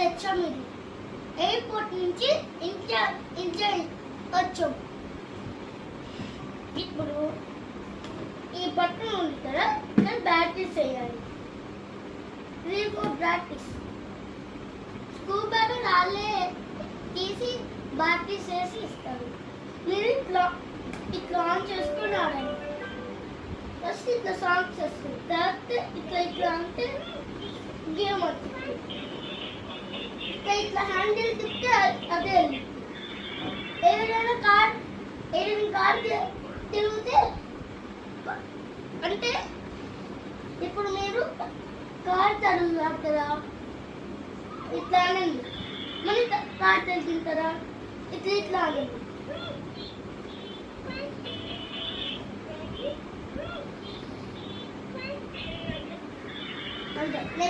తెచ్చాం. ఇది ఎయిర్పోర్ట్ నుంచి ఇండియా వచ్చాం. ఇప్పుడు ఈ బటన్ ఉంది కదా, ఇక్కడ ప్రాక్టీస్ చేయాలి. 3-4 ప్రాక్టీస్. స్క్రూ బ్యాగ్ వాళ్ళే తీసి ప్రాక్టీస్ చేసి ఇస్తారు. మీరు ఇట్లా ఆన్ చేసుకుని ఆడండి. ఫస్ట్ ఇట్లా సాంగ్స్ వస్తుంది, తర్వాత ఇట్లా అంటే గేమ్ వస్తుంది. ఇట్లా హ్యాండిల్ తిప్పితే అదే ఏదైనా కార్ తిరిగితే అంటే ఇప్పుడు మీరు కార్ తరుగుతారు కదా, ఇట్లా అనండి. మళ్ళీ కార్ తగ్గిన కదా ఇట్లా అనండి. అంటే